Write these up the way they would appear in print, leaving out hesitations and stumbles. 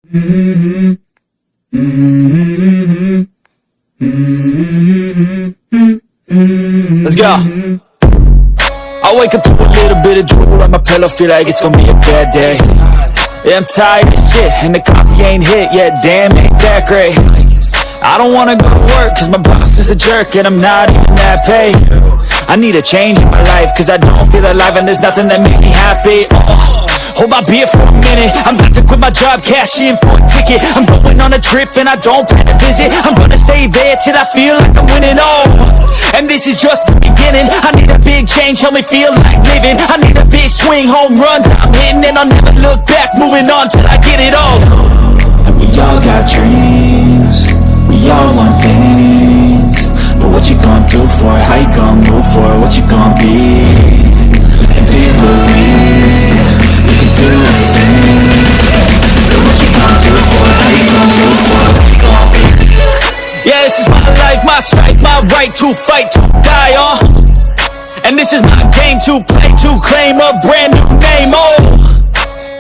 Let's go. I wake up to a little bit of drool on my pillow, feel like it's gonna be a bad day. Yeah, I'm tired of shit, and the coffee ain't hit yet, damn, ain't that great. I don't wanna go to work, cause my boss is a jerk, and I'm not even that paid. I need a change in my life, cause I don't feel alive, and there's nothing that makes me happy. Hold my beer for a minute, I'm about to quit my job, cash in for a ticket. I'm going on a trip, and I don't plan to visit. I'm gonna stay there till I feel like I'm winning, and this is just the beginning. I need a big change, help me feel like living. I need a big swing, home runs I'm hitting, and I'll never look back, moving on till I get it all. And we all got dreams, we all want things, but what you gonna do for it? How you gonna move for it? What you gonna be? And do you believe you can do anything? But what you gonna do for it? How you gonna move for it? What you gonna be? Yeah, this is my life, my strife, my right to fight, to die on. And this is my game to play, to claim a brand new name,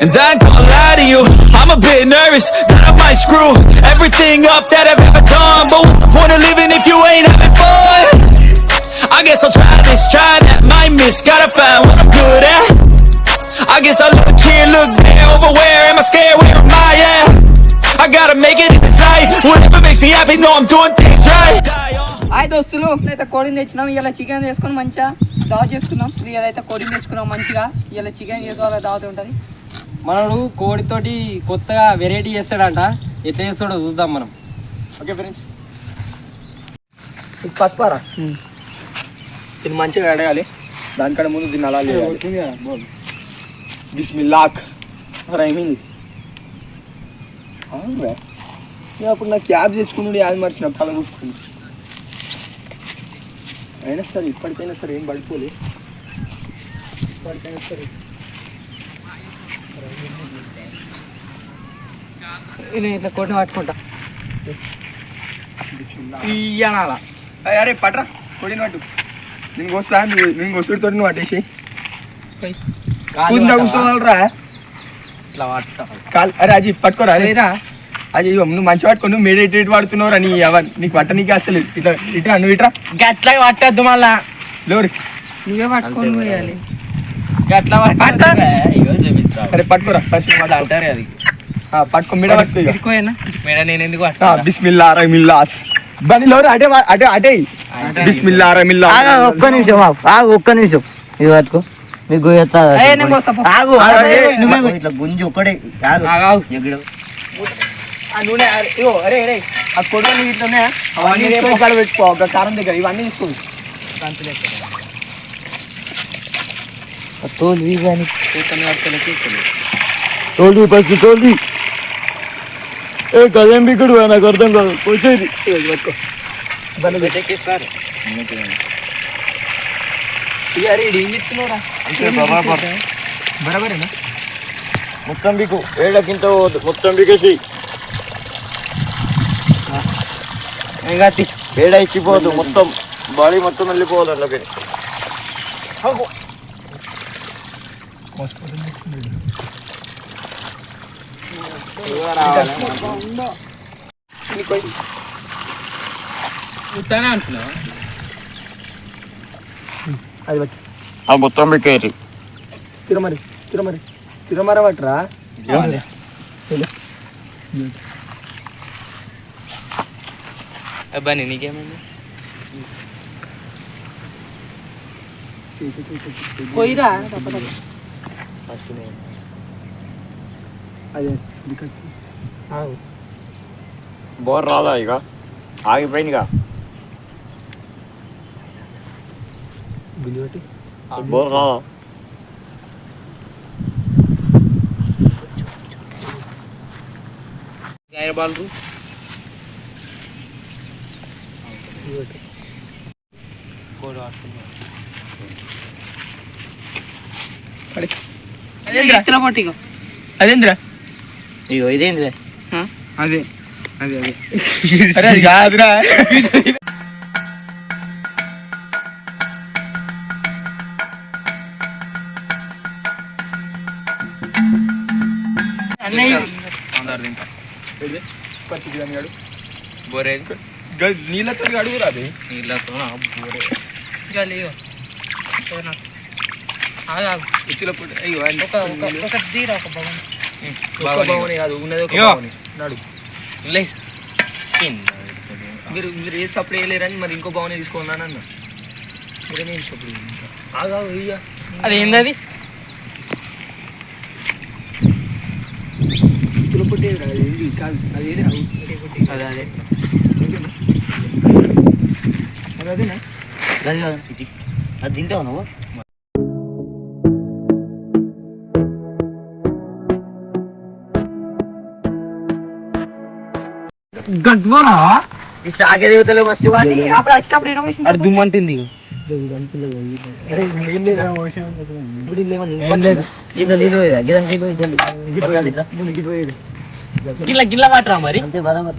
And I ain't gonna lie to you, I'm a bit nervous that I might screw everything up that I've ever done. But what's the point of living if you ain't having fun? I guess I'll try this, try that, might miss, gotta find what I'm good at. I guess I look here, look there, over where am I scared, where am I at? I gotta make it in this life, whatever makes me happy, know I'm doing things right. Hi దోస్తులు, అయితే కోడిని తెచ్చినాం. ఇలా chicken చేసుకొని మంచిగా దావత్ చేసుకున్నాం. ఇలాగైతే కోడిని తెచ్చుకున్నాం మంచిగా. ఇలా చికెన్ చేసుకోవాలి, దావత్ ఉంటుంది. మనడు కోడితోటి కొత్తగా వెరైటీ చేస్తాడంట, ఎట్లా చేస్తాడో చూద్దాం మనం. ఓకే ఫ్రెండ్స్, పత్పారా ఇది మంచిగా అడగాలి. దానికంటే ముందు దీన్ని అలా బిస్మిల్లాక్ రైమింగ్. అప్పుడు నాకు క్యాబ్ తెచ్చుకున్నాడు, యాభై మర్చిన తల కూర్చుకుంది. అయినా సరే ఇప్పటికైనా సరే ఏం పడిపోలే. ఇప్పటికైనా సరే ఇట్లా కోడిని పట్టుకుంటా ఇయ్యాల. అరే పట్రా కోడిని పట్టు. నేను వస్తా, నేను వస్తుడితో నువ్వు పట్టేసి కూర్చోవాలరా. ఇట్లా కాల్. అరే అజీ పట్టుకోరా. అదేరా అది నువ్వు మంచి పట్టుకో. నువ్వు మెడిటేట్ పడుతున్నావురా, నీ నీకు పట్ట నీకు అసలు ఇట్లా ఇట్లా నువ్వు ఇట్రా అట్లా పట్టద్దు. మళ్ళా లోరి నువ్వే పట్టుకొని పోయాలి. అట్లా అరే పట్టుకోరా ఫస్ట్ అంటారే. అది పట్టుకో, మెడ పట్టుకో. మెడ నేను ఎందుకు బిస్మిల్లా రమిల్లాస్ బండిలో అటే అటే అటే బిస్మిల్లా రమిల్లా. ఒక్క నిమిషం ఆగు, ఒక్క నిమిషం. ఇది పట్టుకో, మీకు గుంజి ఒక్కడే నూనె. అరే అరే ఆ కొడుకు ఇట్లనే అవన్నీ పెట్టుకో. ఒక కారం దగ్గర ఇవన్నీ తీసుకోండి. తోల్వి కానీ తోల్వి ఫస్ట్ తోల్వి. ఏ కదేం బిగుడు నాకు అర్థం కాదు. వచ్చేది పట్టుకో. బరాబరేనా? మొత్తం బిగు, ఏడకింత పోదు, మొత్తం బిగేసి. ఏడ ఇచ్చిపోదు, మొత్తం బాడీ మొత్తం వెళ్ళిపోదు అందులోకి. అది మొత్తం బికేసి తిరమరి తిరమరి తిరమర పట్టరా. అబ్బాయి నీకేమైంది? పోయిరా అదే బోర్ రాదా ఇక ఆగిపోయిందిగా. బోర్ రాదా? బాలు అదేంద్రా ఇగో ఇదేంటి? అదే అదే అదే అరే కాదురా. సాంబార్ తింటా పచ్చి కానీ గడు బోరే నీళ్ళతో అడుగు రాదు నీళ్ళతో బోరే ఇంకా లేవు ఇచ్చిన అయ్యో ఒకటి తీరా ఒక భవన్ బాగుంది కాదు ఉన్నది ఒక బాగుంది నడు లే మీరు మీరు ఏ సప్లై చేయలేరని మరి ఇంకో బాగుంది తీసుకున్నానన్న మీరేమే సప్లై అది ఏంది ఇచ్చిన పుట్టే కాదు అది అదే అదేనా అది తింటావు నువ్వు సాగే దేవతలు ఫస్ట్ అప్పుడు వచ్చినప్పుడు ఇన్నోవేషన్ అది దుమ్మంటుంది గిల్ల గిల్ల పట్టరా మరి అంతే బరాబర్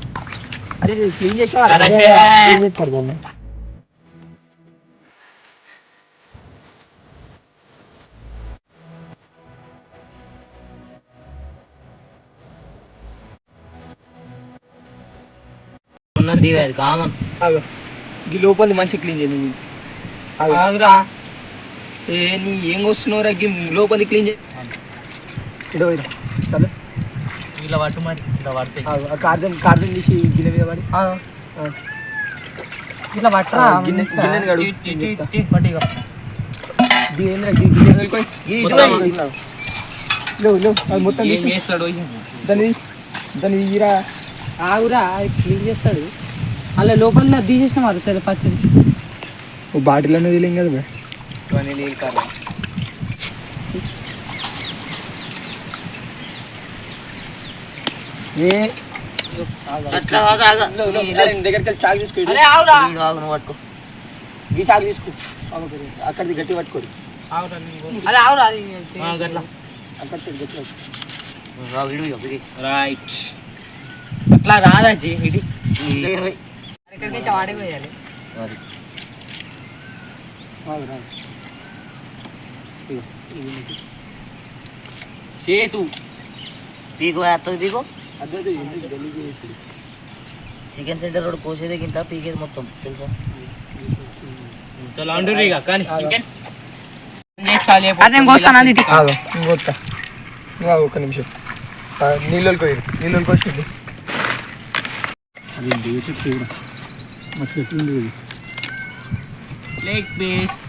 అరే క్లీన్ చేసిన ఉన్నది కామన్ ఈ లోపల మంచి క్లీన్ చేయండి ఆగురా ఏ నీ ఏం వస్తున్నావురా లోపలి క్లీన్ చేయి సరే ఇలా పట్టు మరి ఇలా పడితే కార్దం తీసి గిన్నె మీద పడి ఇలా పట్టరా గిన్నెని కడుగు. పట్టిగా మొత్తం ఏం చేస్తాడు దాన్ని ఈరా ఆగురా క్లీన్ చేస్తాడు అలా లోపల తీసేసిన మరి తెల్ల పచ్చడి ఓ బాటిల్ అనేది తెలియం కదా నీళ్ళు కాదు దగ్గరికి చాకు తీసుకో అరే ఆగురా పట్టుకో ఈ చాకు తీసుకో అక్కడిది గట్టి పట్టుకోడు ఆగురా అరే ఆగురా అది అక్కడ గట్టి పట్టుకో రైట్ అట్లా రాదాజీ ఇది ఎక్కడికైతే వాడికి పోయాలి సేతు పీకో వేస్తుంది పీకో చికెన్ సెంటర్ రోడ్ కోసేదే గింత పీకేది మొత్తం తెలుసా ఒక నిమిషం నీళ్ళకి పోయి నీళ్ళకి వచ్చింది అది కూడా మస్తు ఎట్లుంది ఇది లెగ్ పీస్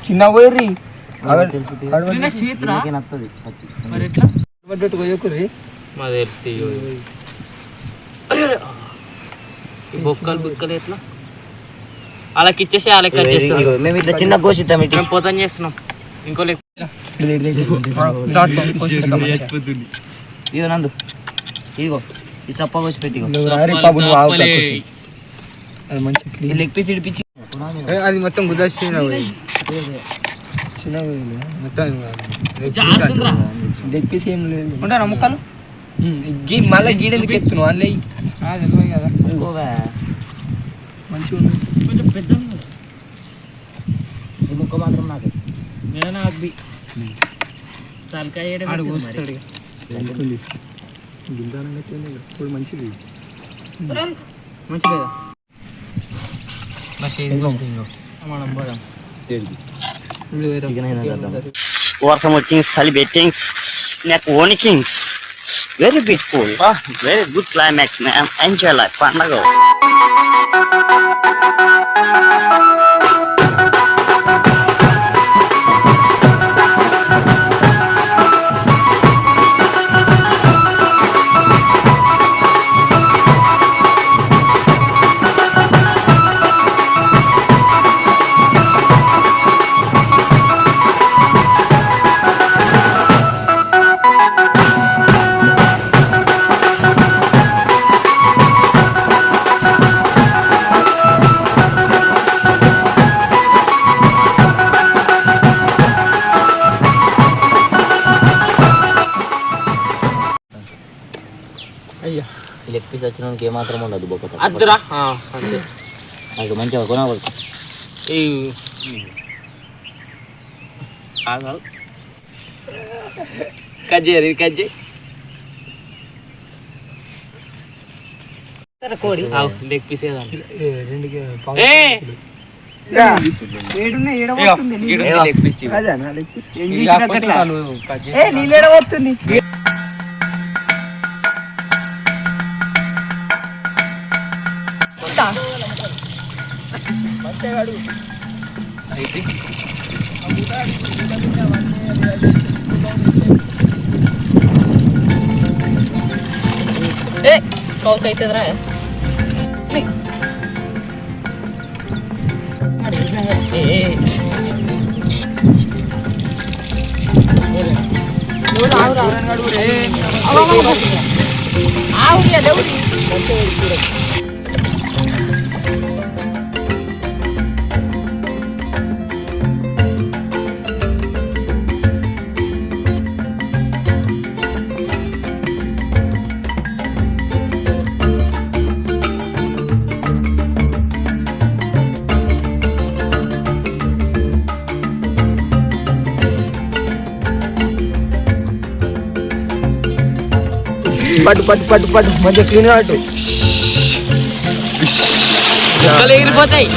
చిన్న పోయి పడ్డట్టు పోయకుర్రి మా తెలుస్తుంది బొక్కలు బుక్కలు ఎట్లా వాళ్ళకి ఇచ్చేసి వాళ్ళకి వచ్చేస్తాం మేము ఇట్లా చిన్న కోసిద్దాం ఇటు మేము పోతాం చేస్తున్నాం ఇంకో లెక్క ఇదిగో నందు ఇదిగో ఈ చప్ప కోసి పెట్టిగో లెగ్ పీస్ ఇడిపించి అది మొత్తం గుజరాత్ చిన్న మొత్తం లెగ్ పీస్ ఏం లేదు ఉంటారా ముక్కలు మళ్ళీ గీడెందుకు ఎత్తున్నావు అన్నీ తెలియదు కదా మంచిగా ఉంది కొంచెం పెద్ద ఈ ముక్క మాత్రం నాకు నేను అబ్బి తలకాయ ఇప్పుడు మంచిది మంచిగా మనం పోదాం వర్షం వచ్చింది చలి బెట్టింగ్స్ నాకు ఓనికింగ్స్ very beautiful very good climax enjoy life పండగ లెగ్ పీస్ వచ్చినానికి ఏమాత్రం ఉండదు బొక్క అద్దురా అంతే నాకు మంచిగా కొనవచ్చు కట్ చేయరు ఇది కట్ చేయి కోడి లెగ్ పీస్ లెగ్ పీస్ నీళ్ళేడబోతుంది కౌస్ అవుతుందిరా పట్టు పట్టు పట్టు పట్టు మంచిగా క్లీన్ పట్టు ఎగిరిపోతాయి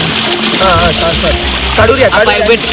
కడుగు పెట్టి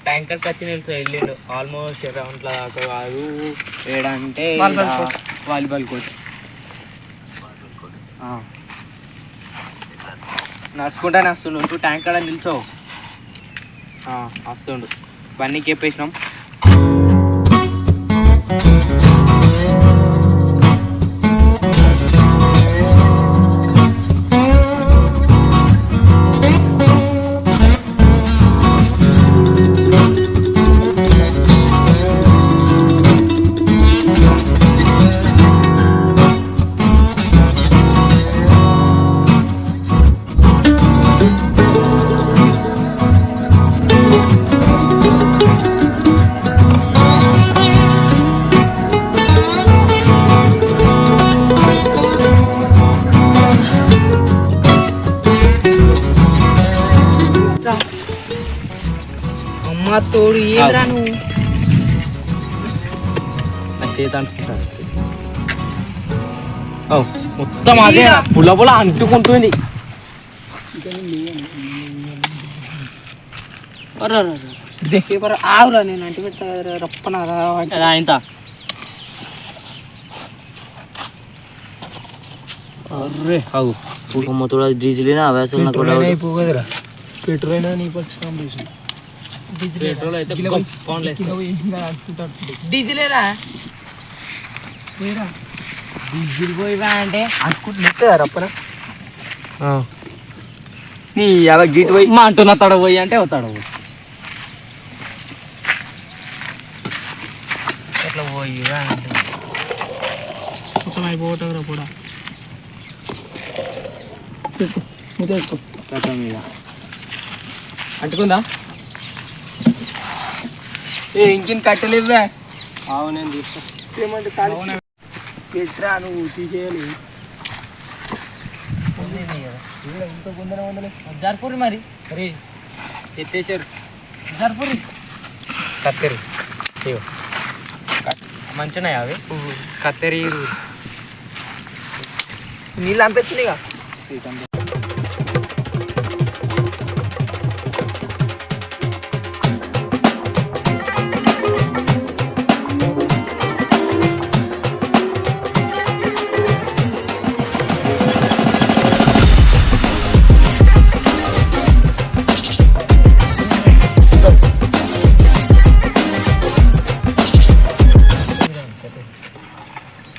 ట్యాంకర్ వచ్చి నిలిచి వెళ్ళిండు ఆల్మోస్ట్ అరౌండ్ దాకా కాదు ఏడంటే వాలీబాల్ కోచ్ నడుచుకుంటానే వస్తుండు నువ్వు ట్యాంకర్ అని నిలిచావు వస్తుండు ఇవన్నీ చెప్పేసినాం అమ్మ తోడు ఏదిరా నువ్వు మొత్తం అదే పుల్ల పుల్ల అంటుకుంటుంది ఆవురా నేను అంటు పెట్టా రప్పనారా ఇంత అర్రే ఆవు थोड़ा डीजल ना वैसे ना थोड़ा पेट्रोल नहीं पक्षम पेट्रोल అయితే కాంపౌండ్ లెస్ డీజిల్ ఏరా ఏరా డీజిల్ పోయివా అంటే అనుకుంటున్నా రప్పన నీ యావ గీట్ పోయి మా అంటున్నా తడవోయి అంటే అవుతాడు ఎట్లా పోయివా అంటే మొత్తం అయిపోతావురా కూడా కథ మీద అంటుకుందా ఇంకిన్ కట్టలేవే అవునండి తీసుకొచ్చేమంటే పెట్రా నువ్వు తీసేయాలి జర్పూరి మరి అరే ఎత్తేసారు జర్పూరి కత్తెరు మంచిగా అవి కత్తెరి నీళ్ళు అంపేస్తున్నాయిగా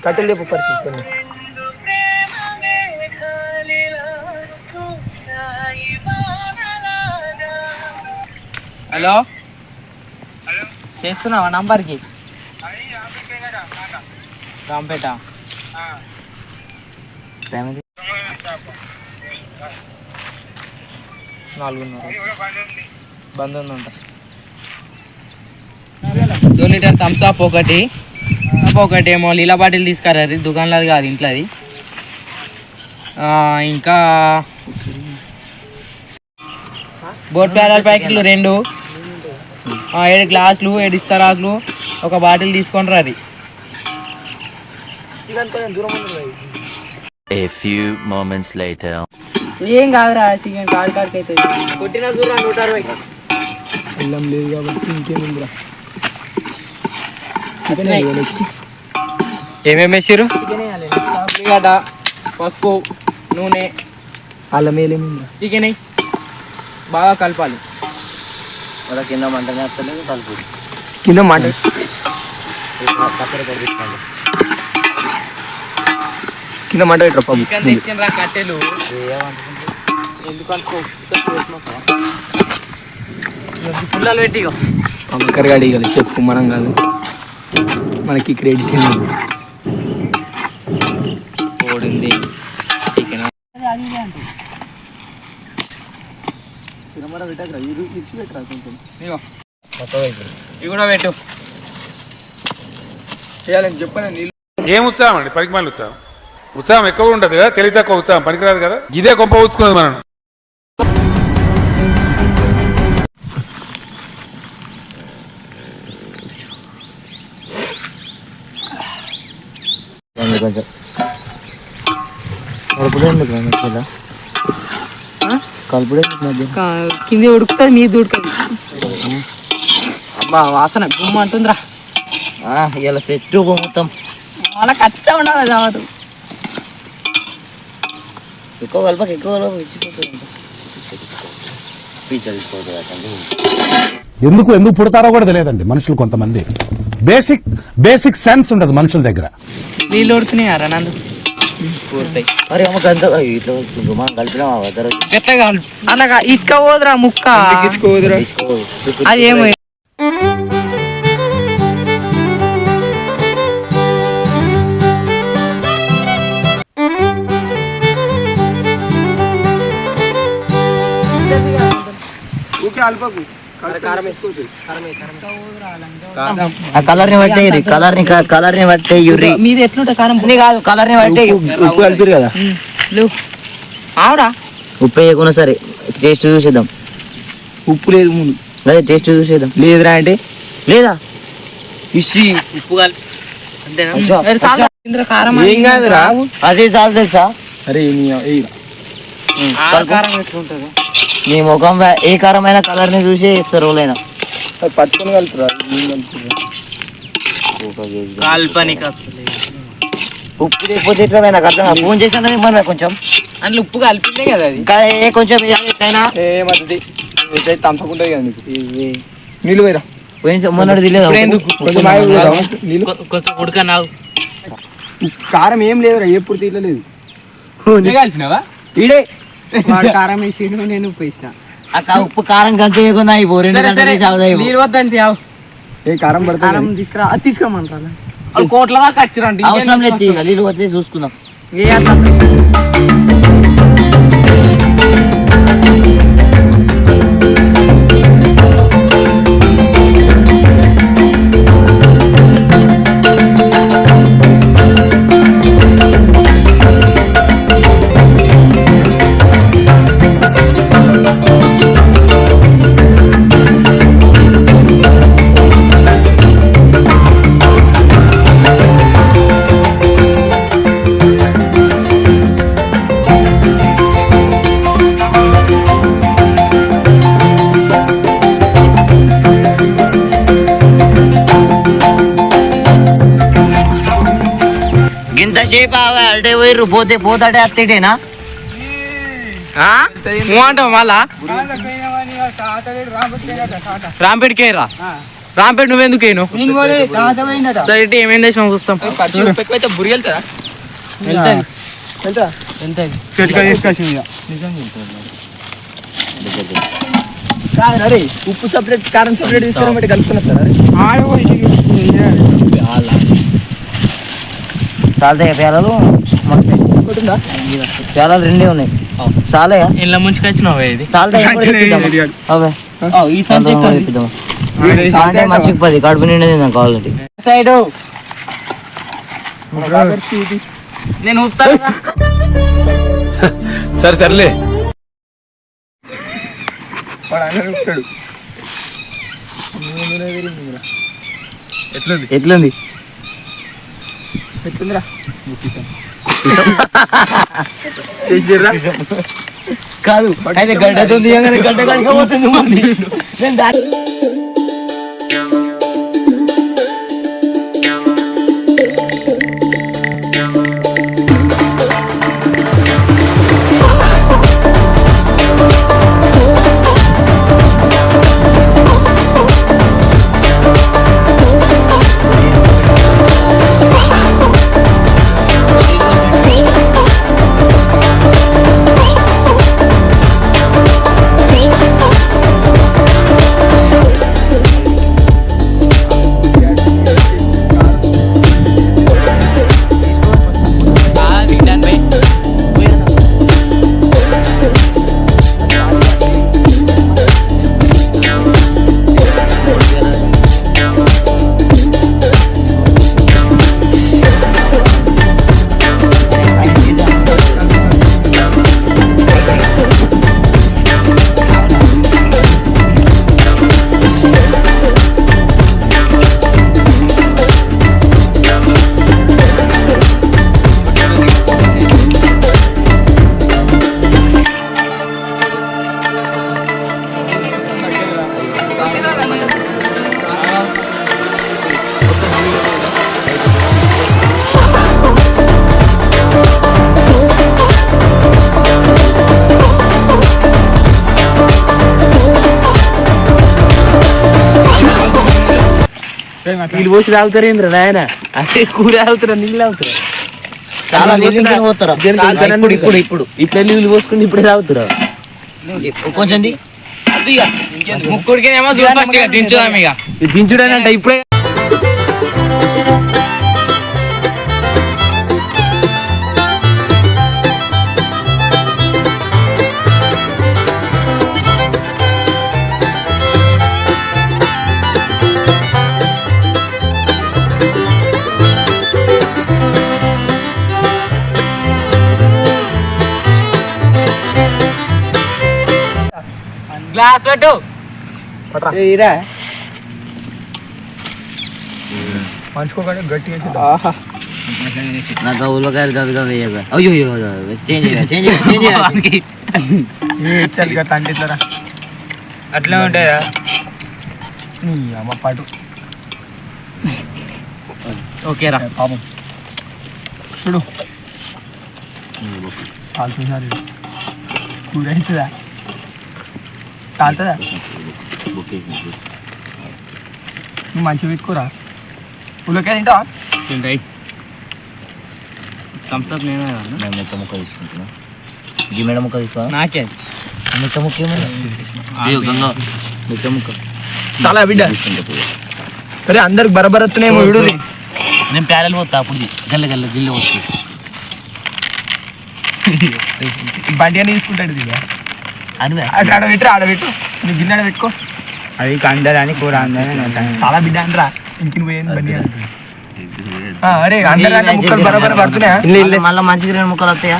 కట్టెలు లేపు పరిస్థితి. హలో చేస్తున్నావా నంబర్కి రాంపేట 4:30 బంద్ ఉందంట. 2 లీటర్ థమ్స్ అప్ ఒకటి ఏమో లీలా బాటిల్ తీసుకురారు, దుకాణంలో కాదు ఇంట్లోది. ఇంకా బోట్ ప్యారల్ ప్యాకెట్లు 2, 7 గ్లాసులు, 7 ఇస్తరాకులు, ఒక బాటిల్ తీసుకొని రా. A few moments later. ఏం కాదురా, చికెన్ కాడికి అయితే కొట్టిన దూరం 160. అల్లం లేదు కాబట్టి ఇంకేముందిరా. ఏమేమి వేసారు? చికెన్ వేయాలి, ఉల్లిగడ్డ, పసుపు, నూనె, అల్లం వేయలేముందిరా. చికెన్ వేయి, బాగా కలపాలి. కింద మంట నేర్చలేదు కలుపు. కింద మంట కింద మంట పెట్టరా పప్పు. చికెన్ తెచ్చిండ్రా కట్టెలు. ఎందుకంటే పుల్లలు పెట్టి అమ్మకరి అడిగాలి చెప్పు, మనం కాదు, మనకి క్రెడిట్ ఓడింది చికెన్. ఇవి కూడా పెట్టు. చెప్పాను నీళ్ళు. ఏం ఉత్సాహం అండి, పనికిమాలిన ఉత్సాహం. ఉత్సాహం ఎక్కువ ఉంటుంది కదా, తెలివి తక్కువ ఉత్సాహం పనికిరాదు కదా. ఇదే గొప్ప ఊచుకున్నది మనం. కింద ఉడుకుతుంది, మీద ఉడుకుతుంది. అబ్బా వాసన గుమ్మ అంటుందిరా. ఇలా సెట్ మొత్తం అలా కచ్చా ఉండదు కావదు. ఎక్కువ కలపక ఎక్కువ ఇచ్చిపోతుంది. ఎందుకు పుడతారో కూడా తెలియదండి మనుషులు. కొంతమంది బేసిక్ సెన్స్ ఉండదు మనుషుల దగ్గర. నీళ్ళు ఉడుకున్నాయారా నందు పూర్తాయి. మరి ఇట్లా మనం కలిపినా ఎట్లా అలాగా ఇటుక పోదురా ముక్క. అది ఏమో కలర్ ని బట్టే కలర్ ని బట్టే యూరి మీది ఎట్లుంటా కారం కాదు, కలర్ ని బట్టే ఉప్పు కలిపారు కదా. ఆవురా ఉప్పు వేయకుండా సరే టేస్ట్ చూసేద్దాం. ఉప్పు లేదు ముందు, అదే టేస్ట్ చూసేద్దాం. లేదురా అంటే లేదా ఇసి ఉప్పు కలిపి కారం ఏం కాదురా, అదే చాలు తెలుసా. అరే కారం ఎట్లుంటది? నీ ముఖం ఏ కారమైన కలర్ ని చూసి ఇస్తారు వాళ్ళైనా. పట్టుకొని కలుపురా. ఉప్పు లేకపోతే ఎట్లా అర్థం. ఫోన్ చేసినా మనం కొంచెం అందులో ఉప్పు కలిపిందే కదా అది. కొంచెం ఏమవుతుంది తంపకుంటుంది కదా నీకు. నీళ్ళు పోయిరా. మొన్నటి తెలియదు నీళ్ళు కొంచెం ఉడక నాకు. కారం ఏం లేదురా, ఎప్పుడు తీయలేదు. కలిపినావా? ఈడే కారం వేసి నేను ఉప్పు వేసిన. ఉప్పు కారం కంటే నీళ్ళు వద్దంటే ఏ కారం పడతా. కారం తీసుకురా, అది తీసుకురమ్మంటారా? కోట్ల దాకా వచ్చిరండి. అవసరం లేదు, నీళ్ళు వస్తే చూసుకుందాం. ఏ ఇంతసేపు అంటే పోయిర్రు, పోతాడే అత్తేటేనా అంటావు మళ్ళా? రాంపేటకే రా. రాంపేట నువ్వెందుకు సరే ఏమైంది చూస్తాం ఎక్కువైతే బురి వెళ్తారా అరే ఉప్పు సపరేట్ కారం సపరేట్ తీసుకుని కలుపుకున్నారు చాలా పేలాలు పేలాలు రెండే ఉన్నాయి చాలా ఇంట్లో ముంచుకొచ్చినావు ఇది చాలా మనిషికి 10 కడుపు నిండా తిందాం కావాలంటే సైడ్ నేను సరే తెరలే ఎట్లుంది కాదు అయితే గడ్డతో తీయగానే గడ్డ కడిపోతుంది మంది నేను దాని నీళ్ళు పోసి తాగుతారు ఏంద్ర నాయన అంటే కూర తాగుతారా నీళ్ళు తాగుతారా చాలా నీళ్ళు పోతారా ఇప్పుడు ఇట్లా నీళ్ళు పోసుకుని ఇప్పుడే తాగుతారా కొంచెం ముక్కుడికేమో దించుదాం ఇక దించుడానంట ఇప్పుడే గ్లాస్ పెట్టు మంచుకోకండి గట్టిగా నాకు ఉల్లకాయలు కవి కవి అయ్యో చేంజ్ తండ్రిస్తారా అట్లా ఉంటాయా అమ్మ పాటు ఓకేరా పాపం చూడు చాలుతుంది కూర అవుతుందా చాలుతుందా నువ్వు మంచిగా పెట్టుకోరా ఉల్లకాయ తింటావా తింటాయి థమ్స్అప్ నేనే మెత్త ముక్క తీసుకుంటున్నా ఈ మేడ ముక్క తీసుకో నాకే మెత్త ముక్క ఏమన్నా మెత్త ముక్క చాలా బిడ్డ అరే అందరికి బరబర్ వస్తున్నాయేమో వీడు నేను ప్యారల్ పోతా అప్పుడు గల్ల గిల్లి వస్తుంది బండి అని తీసుకుంటాడు అని ఆడబెట్టు నువ్వు గిన్నె పెట్టుకో అది కండని కూర చాలా బిడ్డ అనరా ఇంటికి పోయింది బండి అరే అందరూ ముక్కలు బరబర్ పడుతున్నాయా మళ్ళీ మంచిగా 2 ముక్కలు వస్తాయా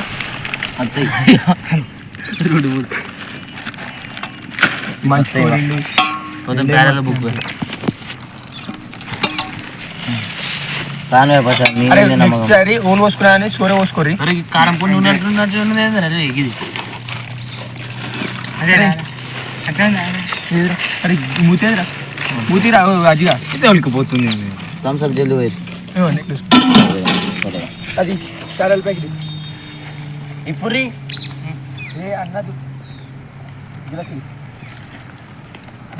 మంచి కొంచెం ప్యారల్ బుక్ రాను నెక్స్ట్ సారి ఓన్ పోసుకున్నా సోరే పోసుకోరి కారం పొడి ఉన్నట్టు ఇది అరే మూతేదిరా మూతిరా అజిగా ఉలికిపోతుంది థమ్స్అప్ జల్దీ పోయి అది చారల్ ప్యాకెట్ ఇప్పుడు అన్నది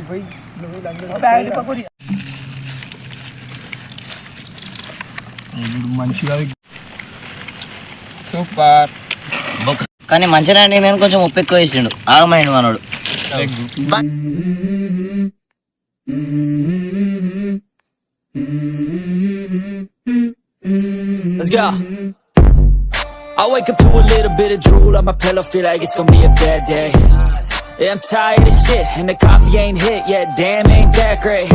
పోయి సూపర్. కానీ మంచిగా నేను కొంచెం ఉప్పు ఎక్కువ వేసిండు ఆగమైండు మనోడు. Let's go. I wake up to a little bit of drool on my pillow, feel like it's gonna be a bad day. Yeah, I'm tired of shit, and the coffee ain't hit yet, damn, ain't that great.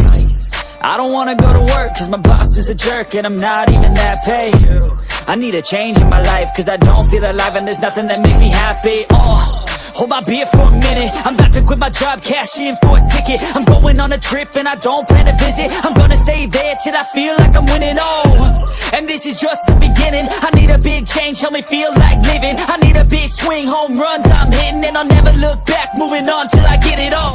I don't wanna go to work, cause my boss is a jerk, and I'm not even that paid. I need a change in my life, cause I don't feel alive, and there's nothing that makes me happy. Hold my beer for a minute, I'm about to quit my job, cash in for a ticket. I'm going on a trip and I don't plan to visit. I'm gonna stay there till I feel like I'm winning, and this is just the beginning. I need a big change, help me feel like living. I need a big swing, home runs I'm hitting, and I'll never look back, moving on till I get it all.